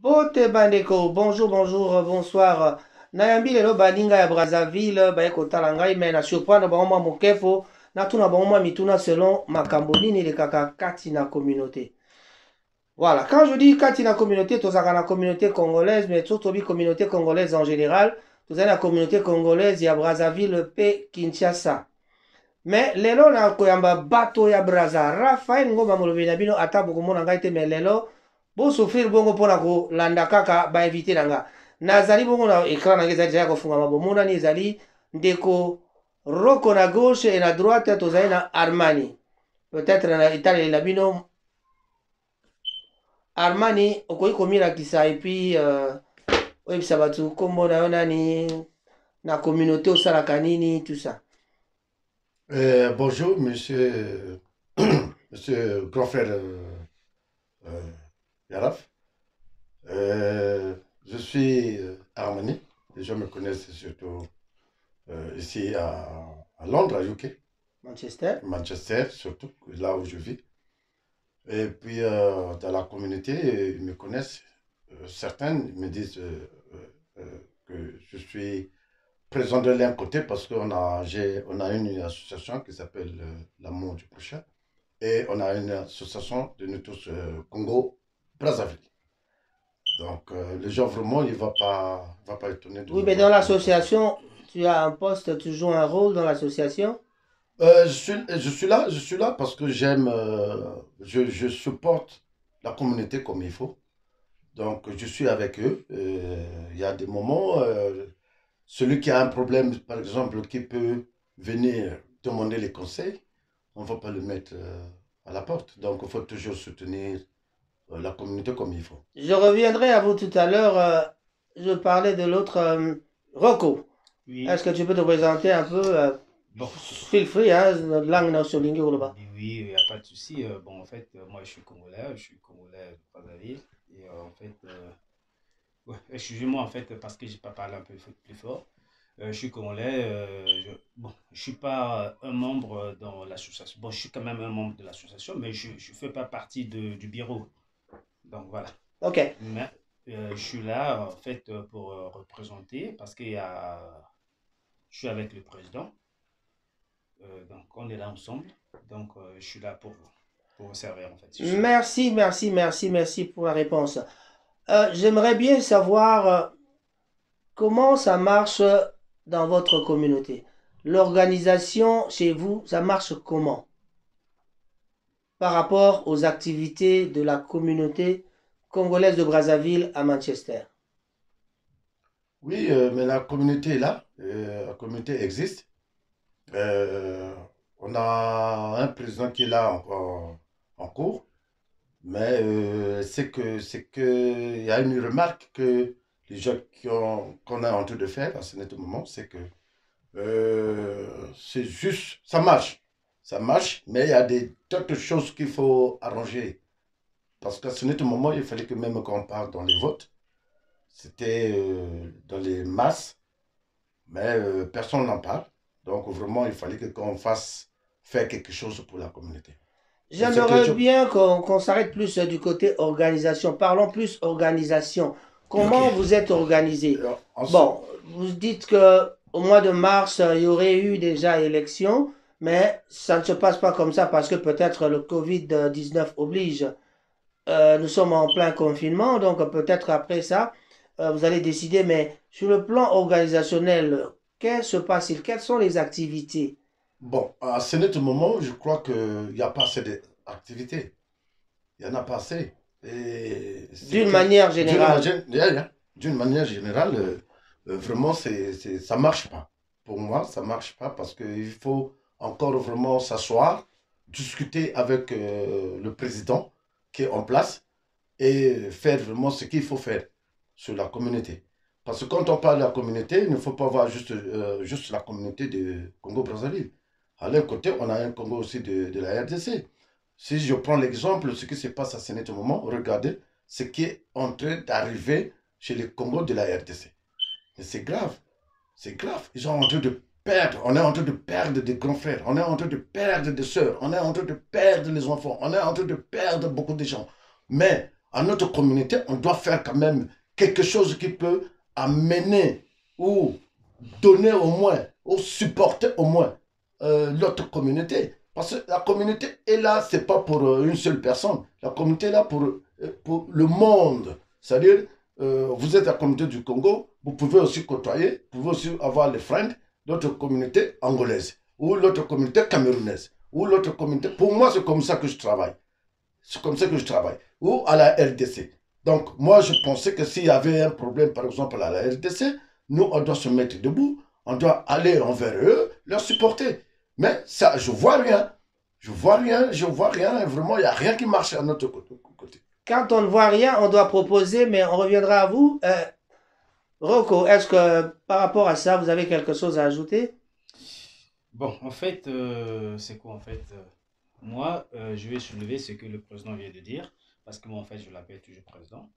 Bote bandeko, bonjour, bonjour, bonsoir. Nayambi lelo baninga ya Brazzaville, baye kotala ngai me na surprendre bango mwa mokepo, na tuna bango mwa mituna selon makambo nini lekaka kati na communauté. Voilà, quand je dis kati na communauté, tozaka na communauté congolaise, mais totobi communauté congolaise en général, tozali na communauté congolaise ya Brazzaville pe Kinshasa. Mais lelo na koyamba bato ya Brazza, Raphaël Ngoma molobi na bino ata bokomona ngai te, mais lelo bosofrir bongo mpona kolanda kaka bainvite na nga. Nazali bongo na ekran na ngai ezali deja kofungama, bomonani ezali ndeko Roko na gauche et na droite, tozali na Armani. Peut-être na etaleli na bino Armani okoki komilakisa epuis oyebisa bato kombo na yo nani, na communauté osalaka nini, tout ça. Bonjour, monsieur, monsieur grand frère euh, Yaraf. Je suis Armani. Les gens me connaissent surtout ici à Londres, à UK, Manchester. Manchester, surtout là où je vis. Et puis dans la communauté, ils me connaissent. Certains me disent que je suis présent de l'un côté parce on a une association qui s'appelle l'Amour du prochain et on a une association de nous tous Congo-Brazzaville. Donc les gens vraiment, il ne va pas étonner de Oui, me mais dans voir. l'association, tu as un poste, tu joues un rôle dans l'association. Je suis là parce que je supporte la communauté comme il faut. Donc je suis avec eux. Il y a des moments, celui qui a un problème, par exemple, qui peut venir demander les conseils, on ne va pas le mettre à la porte. Donc, il faut toujours soutenir la communauté comme il faut. Je reviendrai à vous tout à l'heure. Je parlais de l'autre Rocco. Oui, Est-ce que tu peux te présenter un peu bon, feel free, hein, notre langue nationale ou là-bas. oui, il n'y a pas de souci. Bon, en fait, moi, je suis congolais de Brazzaville. Et en fait, ouais, excusez-moi, en fait, parce que j'ai pas parlé un peu plus fort. Je suis congolais. Bon, je suis pas un membre dans l'association. Bon, je suis quand même un membre de l'association, mais je fais pas partie du bureau. Donc, voilà. Ok. Mais je suis là, en fait, pour représenter, parce je suis avec le président. Donc, on est là ensemble. Donc, je suis là pour vous servir, en fait. Merci, merci, merci, merci pour la réponse. J'aimerais bien savoir comment ça marche dans votre communauté. L'organisation chez vous, ça marche comment par rapport aux activités de la communauté congolaise de Brazzaville à Manchester? Oui, mais la communauté est là. La communauté existe. Euh, on a un président qui est là en cours. Mais il y a une remarque que les gens qu'on est en train de faire à ce moment, c'est que c'est juste, ça marche, mais il y a d'autres choses qu'il faut arranger. Parce qu'à ce moment, il fallait que même quand on parle dans les votes, c'était dans les masses, mais personne n'en parle. Donc vraiment, il fallait que qu'on fasse faire quelque chose pour la communauté. Et c'est que J'aimerais bien qu'on s'arrête plus du côté organisation. Parlons plus organisation. ok. Comment vous êtes organisé? Ensuite, Bon, vous dites que au mois de mars, il y aurait eu déjà élection, mais ça ne se passe pas comme ça parce que peut-être le Covid-19 oblige. Nous sommes en plein confinement, donc peut-être après ça, vous allez décider, mais sur le plan organisationnel, qu'est-ce se passe-t-il? Quelles sont les activités? bon, à ce moment, je crois qu'il n'y a pas assez d'activités. Il n'y en a pas assez. Et c'est D'une que, manière générale. d'une manière générale, vraiment, ça ne marche pas. Pour moi, ça ne marche pas parce qu'il faut encore vraiment s'asseoir, discuter avec le président qui est en place et faire vraiment ce qu'il faut faire sur la communauté. Parce que quand on parle de la communauté, il ne faut pas voir juste la communauté de Congo-Brazzaville. À l'un côté, on a un Congo aussi de la RDC. Si je prends l'exemple de ce qui se passe à ce moment, regardez ce qui est en train d'arriver chez les Congos de la RDC. Et c'est grave, c'est grave. Ils sont en train de perdre, on est en train de perdre des grands frères, on est en train de perdre des sœurs, on est en train de perdre les enfants, on est en train de perdre beaucoup de gens. Mais à notre communauté, on doit faire quand même quelque chose qui peut amener ou donner au moins, ou supporter au moins l'autre communauté. Parce que la communauté est là, ce n'est pas pour une seule personne. La communauté est là pour le monde. C'est-à-dire, vous êtes la communauté du Congo, vous pouvez aussi côtoyer, vous pouvez aussi avoir les friends d'autres communautés angolaises, ou l'autre communauté camerounaise, ou l'autre communauté. Pour moi, c'est comme ça que je travaille. C'est comme ça que je travaille. Ou à la RDC. Donc, moi, je pensais que s'il y avait un problème, par exemple, à la RDC, nous, on doit se mettre debout, on doit aller envers eux, leur supporter. Mais ça, je vois rien. Je vois rien, je vois rien. Vraiment, il n'y a rien qui marche à notre côté. Quand on ne voit rien, on doit proposer, mais on reviendra à vous. Rocco, est-ce que par rapport à ça, vous avez quelque chose à ajouter? Bon, en fait, c'est quoi en fait? Moi, je vais soulever ce que le président vient de dire, parce que moi, en fait, je l'appelle toujours président,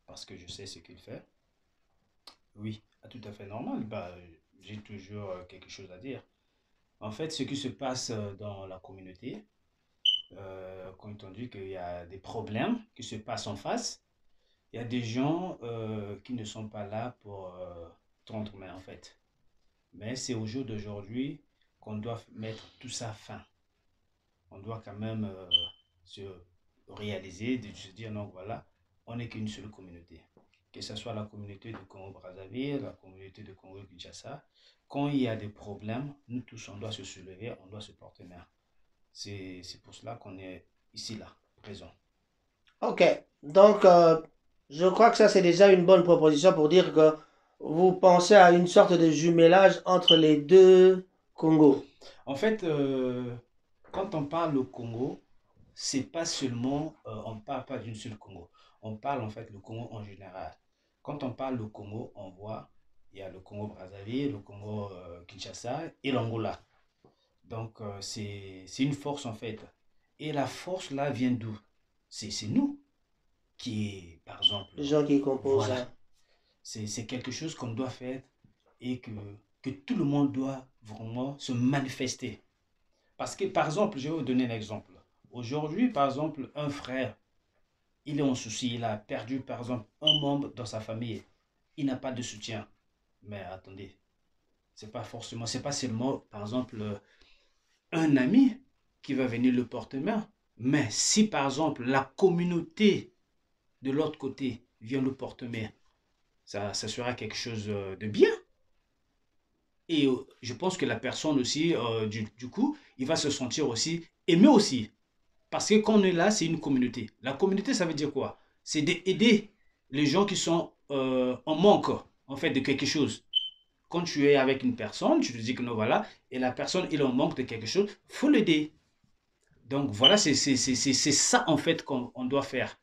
parce que je sais ce qu'il fait. Oui, tout à fait normal. Bah, j'ai toujours quelque chose à dire. En fait, ce qui se passe dans la communauté, quand on dit qu'il y a des problèmes qui se passent en face, il y a des gens qui ne sont pas là pour tendre main, en fait. Mais c'est au jour d'aujourd'hui qu'on doit mettre tout ça fin. On doit quand même se réaliser, de se dire non, voilà, on n'est qu'une seule communauté. Que ce soit la communauté de Congo-Brazzaville, la communauté de Congo-Kinshasa, quand il y a des problèmes, nous tous, on doit se soulever, on doit se porter main. C'est pour cela qu'on est ici, là, présent. Ok, donc je crois que ça c'est déjà une bonne proposition pour dire que vous pensez à une sorte de jumelage entre les deux Congos. En fait, quand on parle au Congo, c'est pas seulement, on parle pas d'une seule Congo. On parle en fait le Congo en général. Quand on parle le Congo, on voit, il y a le Congo Brazzaville, le Congo Kinshasa et l'Angola. Donc c'est une force en fait. Et la force là vient d'où? C'est nous qui, par exemple, Les gens qui composent voilà, ça. c'est quelque chose qu'on doit faire et que tout le monde doit vraiment se manifester. Parce que, par exemple, je vais vous donner un exemple. Aujourd'hui, par exemple, un frère, il est en souci, il a perdu, par exemple, un membre dans sa famille. Il n'a pas de soutien. Mais attendez, c'est pas seulement, par exemple, un ami qui va venir le porter main. Mais si, par exemple, la communauté de l'autre côté vient le porter main, ça sera quelque chose de bien. Et je pense que la personne aussi, du coup, il va se sentir aussi aimé aussi. Parce que quand on est là, c'est une communauté. La communauté, ça veut dire quoi? C'est d'aider les gens qui sont en manque, en fait, de quelque chose. Quand tu es avec une personne, tu te dis que non, voilà, et la personne, il en manque de quelque chose, il faut l'aider. Donc voilà, c'est ça, en fait, qu'on doit faire.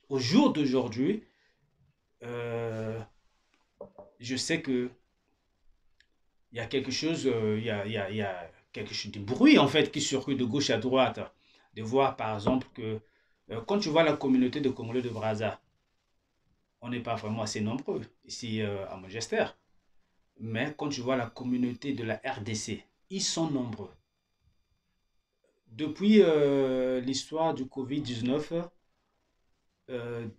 Au jour d'aujourd'hui, euh, je sais que il y a quelque chose, il y a quelque chose de bruit, en fait, qui circule de gauche à droite. De voir, par exemple, que quand tu vois la communauté de Congolais de Brazza, on n'est pas vraiment assez nombreux ici à Manchester. Mais quand tu vois la communauté de la RDC, ils sont nombreux. Depuis l'histoire du Covid-19,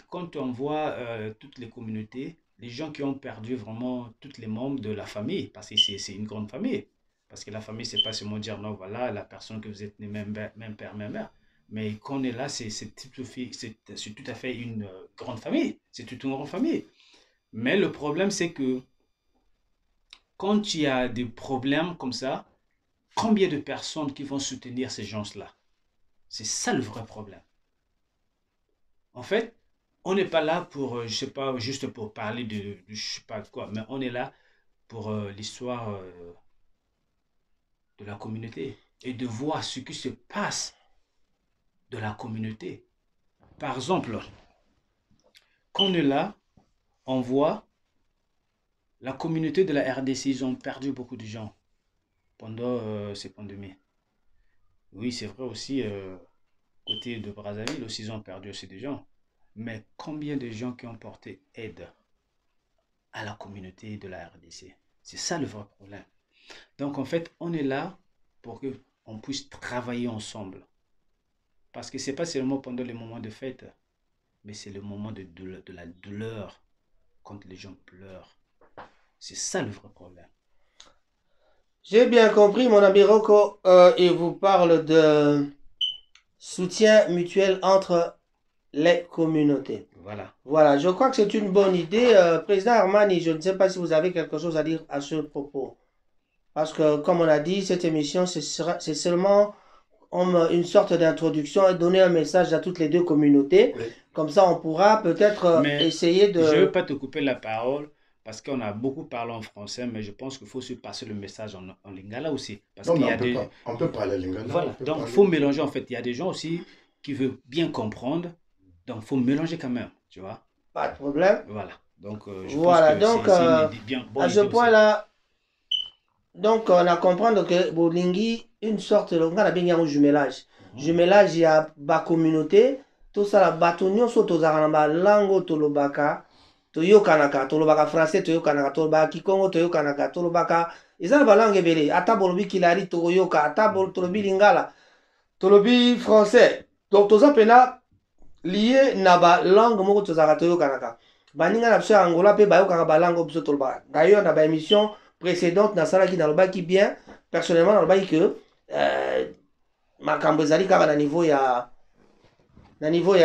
quand on voit toutes les communautés, les gens qui ont perdu vraiment tous les membres de la famille, parce que c'est une grande famille. Parce que la famille, c'est pas seulement dire non, voilà, la personne que vous êtes né, même père, même mère. Mais quand on est là, c'est tout à fait une grande famille. C'est toute une grande famille. Mais le problème, c'est que quand il y a des problèmes comme ça, combien de personnes qui vont soutenir ces gens-là? C'est ça le vrai problème. En fait, on n'est pas là pour, je sais pas, juste pour parler de je sais pas quoi, mais on est là pour l'histoire de la communauté et de voir ce qui se passe de la communauté. Par exemple, quand on est là, on voit la communauté de la RDC, ils ont perdu beaucoup de gens pendant ces pandémies. Oui, c'est vrai aussi, côté de Brazzaville aussi, ils ont perdu aussi des gens. Mais combien de gens qui ont porté aide à la communauté de la RDC? C'est ça le vrai problème. Donc en fait, on est là pour que on puisse travailler ensemble. Parce que c'est pas seulement pendant les moments de fête. mais c'est le moment de la douleur quand les gens pleurent. C'est ça le vrai problème. J'ai bien compris, mon ami Rocco. Il vous parle de soutien mutuel entre les communautés. Voilà. Voilà, je crois que c'est une bonne idée. Président Armani, je ne sais pas si vous avez quelque chose à dire à ce propos. Parce que, comme on a dit, cette émission, c'est seulement une sorte d'introduction et donner un message à toutes les deux communautés. Oui. Comme ça, on pourra peut-être essayer de... Je ne veux pas te couper la parole parce qu'on a beaucoup parlé en français, mais je pense qu'il faut se passer le message en lingala aussi. Parce Non, qu'il y mais a des... on peut parler lingala. Voilà, donc il faut mélanger en fait. Il y a des gens aussi qui veulent bien comprendre, donc il faut mélanger quand même, tu vois. Pas de problème. Voilà, donc je Voilà, pense que donc c'est une idée bien bonne à ce idée aussi. point-là, donc on a comprendre que Bolingi, une sorte de... On a bien un jumelage. Jumelage, il y a ba communauté, tout ça, la batonio, soto zaramba, lango tolobaka, toyo kanaka, tolobaka français, toyo kanaka, tolobaka kikongo, toyo kanaka, tolobaka, ils ont ba langue belé, ata bolobi kilari, toyoka, ata tolobi lingala, tolobi français. Donc, toza pena lié na ba langue moko tozaka toyo kanaka. Baninga na biso ya Angola pe bayo kaka ba langue biso tolobaka. D'ailleurs, na ba émission précédente, na salaki na lobaki bien, personnellement, na lobaki que makambo ezali kaka na niveau ya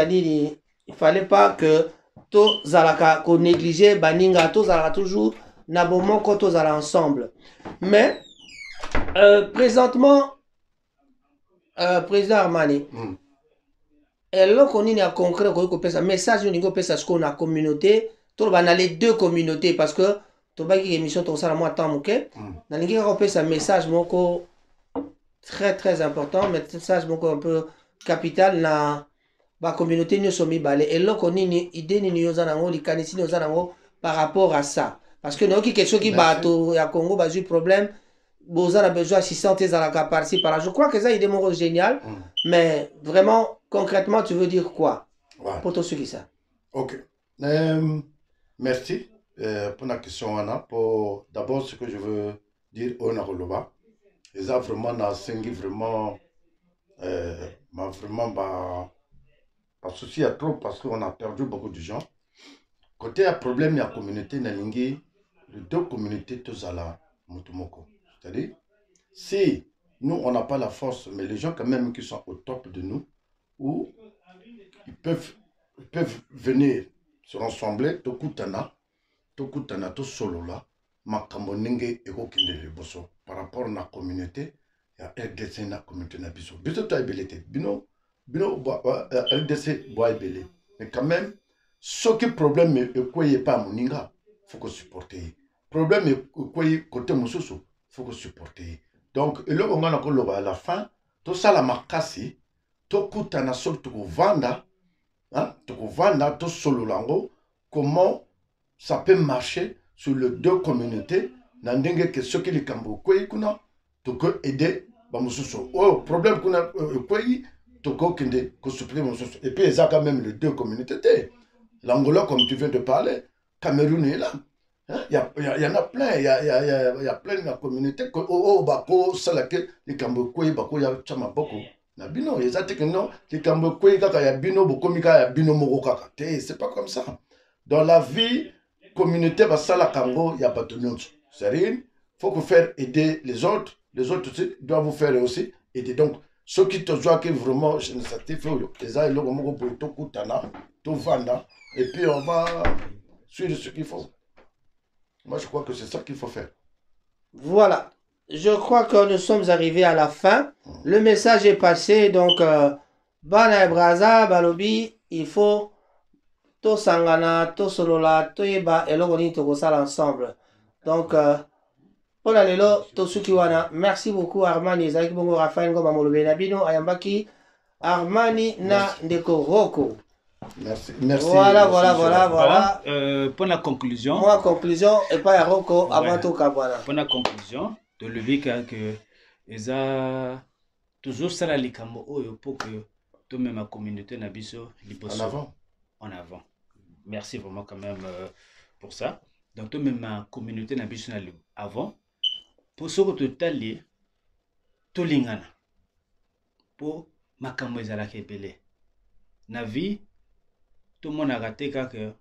nini, il fallait pas que tozalaka ko négliger baninga, tozalaka toujours na bomoko, tozala ensemble. Mais présentement, président Armani, eloko nini ya concret koki kopesa message olingi opesa sikoyo na communauté toloba na les deux communautés parce que tobaki émission tokosala mwa temps moke nalingi kaka kopesa message moko très très important, message moko un peu capital na bacommunauté nyonso mibale. Eloko nini idée nini yo oza nango, likanisi nini oza nango par rapport à ça, parce que nayoki ke soki bato ya Congo bazwi problème boza na besoin assistante ezalaka par-ci par-là. Je crois que ça idée moko génial, mais vraiment concrètement tu veux dire quoi pour tout ce qui ça? Ok, merci pour la question Anna. Pour d'abord ce que je veux dire au Naroloba, ils ont vraiment nasengi vraiment m'a vraiment pas souci à trop parce qu'on a perdu beaucoup de gens. Côté à problème il y a communauté nalingi les deux communautés tous à la Mutumoko. C'est-à-dire si nous on n'a pas la force, mais les gens quand même qui sont au top de nous, où ils peuvent venir se rassembler, tokutana, to solo là, makambo nenge eko kindele boso par rapport à la communauté, il y a RDC na communauté na biso. Biso to abilité, bino RDC boy belé. Mais quand même, ce qui problème est quoi y pas moninga, faut que supporter. Problème est quoi côté mususu, faut que supporter. Donc, le on a encore à la fin, tout ça la makasi, to kutana sol to vanda. Tout solo lango, comment ça peut marcher sur les deux communautés, n'andenge que ce qui les cambo quoi kuna, to que aider bamususo. Oh problème kuna quoi to ko kende ko supprimer mususo. Et puis ils ont quand même les deux communautés. L'Angola comme tu viens de parler, Cameroun est là. Il y en a plein, il y a plein de communautés. Oh bako salake les cambo quoi bako ya chama boko. Na bino ezate que non les kambo kwe kaka ya bino bokomika ya bino moko kaka te, c'est pas comme ça. Dans la vie communauté basala kango ya bato nyonso, c'est-à-dire faut que faire aider les autres aussi doivent vous faire aussi aider. Donc ceux qui te voient que vraiment je ne sais pas eza eloko moko boye to kutana to vanda et puis on va suivre ce qu'il faut. Moi je crois que c'est ça qu'il faut faire. Voilà. Je crois que nous sommes arrivés à la fin. Le message est passé. Donc, Bana et Braza, Balobi, il faut to sangana, to solola, to yeba, et l'ogoni to gosala ensemble. Donc, pour la lelo, to sukiwana. Merci beaucoup, Armani. Zaki bongo Raphaël Ngoma Molobe Nabino, Ayambaki, Armani na Ndeko Roko. Merci. Voilà. Pour la conclusion. Moi, conclusion, et pas à Roko, avant tout Kabwana. Pour la conclusion. De lever que ils a toujours ça la likambo pour que tout même ma communauté na biso en avant. Merci vraiment quand même pour ça. Donc tout même ma communauté na biso avant pour ce que total to lingana pour makambo ezala kebele na vie tout le monde a raté que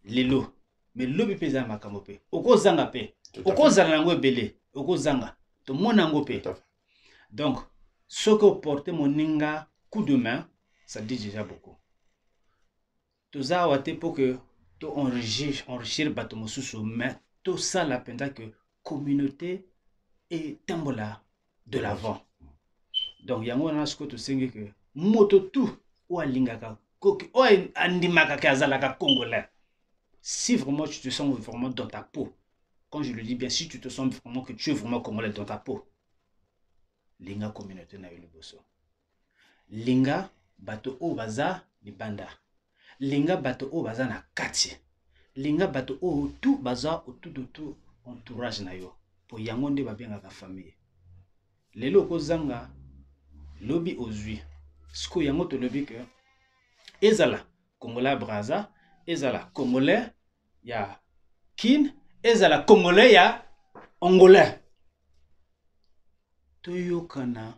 lelo mais lobi pesa makambo pe okozanga pe okozala nango ebele okozanga to mona ngo pe donc ce que porter moninga coup de main ça dit déjà beaucoup tout ça wate pour que to enrichir bato mosusu mais tout ça la penda que communauté et tambola de l'avant donc yango na ce que to sengi que moto tout ou alingaka koki o andimaka kazalaka congolais. Si vraiment tu te sens vraiment dans ta peau, quand je le dis bien, si tu te sens vraiment que tu es vraiment congolais dans ta peau, linga communauté na eu le bosso. Linga bato o baza ni banda. Linga bato o baza na kati. Linga bato o tout baza au tout entourage na yo. Pour yango nde babenga ka famille. Lelo ko zanga lobi ozui. Sko yango to lobi que ezala congolais braza. Ezala congolais ya kin ezala congolais ya angolais toyokana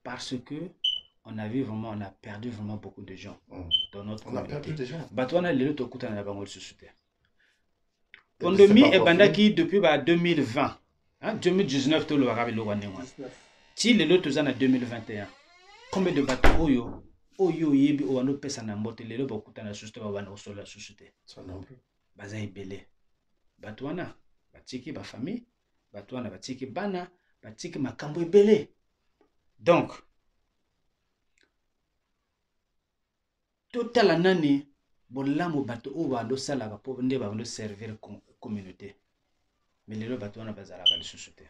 parce que on a perdu vraiment beaucoup de gens dans notre communauté. On a perdu des gens. Batwana lelo tokutana na bango susute. Pandémie et bandaki depuis 2020 hein 2019 to lo bakabe lo wanengwa. Ti lelo tozana 2021. Combien de bateaux oyo yebi o ano pesa na mbote lelo bakutana susute ba bana osola susute ça non plus baza ebele batwana batiki ba famille batwana batiki bana batiki makambo ebele donc total nani bolamu bato o ba ndo sala ka po nde ba ndo servir communauté mais lelo batwana bazala ka susute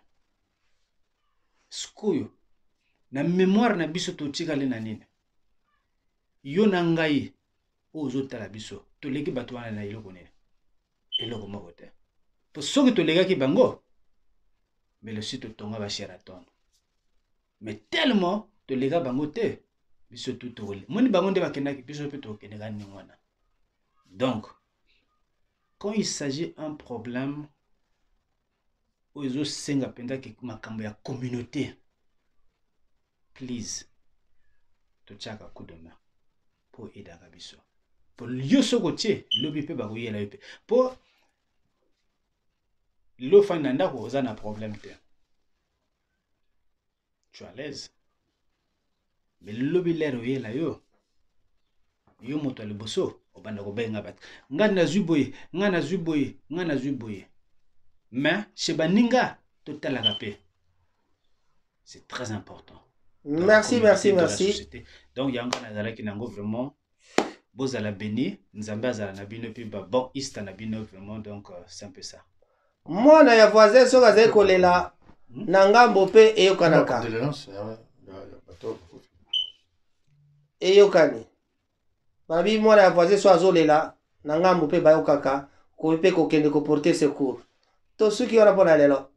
skuyo na mémoire na biso to tika le na nini yo na ngai ozotala biso toleki bato wana na eloko nini eloko moko te po soki tolegaki bango mais le site tonga ba Sheraton mais tellement tolega bango te biso tout tole moni bango nde bakendaki biso pe tokendeka ni wana donc quand il s'agit un problème ozo senga penda ke makambo ya communauté please to chaka coup de main pour aider à biso pour lieu ce côté lobi pe ba koyela pe pour lo fanda ndako oza na problème te tu es à l'aise mais lobi lero yela yo moto le bosso obanda ko benga bat ngana zuboye mais chez baninga total pe c'est très important. Merci. Donc, il y a encore qui n'ango vraiment. Boz à la béni, Nzamba à la bino, puis bon, Ista na bino vraiment, donc c'est un peu ça. Moi, na ya voisin, so gaze kolela, nangambo pe eyokanaka. Eyokani. Babi, moi, na ya voisin, so azolela, nangambo pe bayokaka, ko pe kokende ko porter secours. To suki wana pona lelo.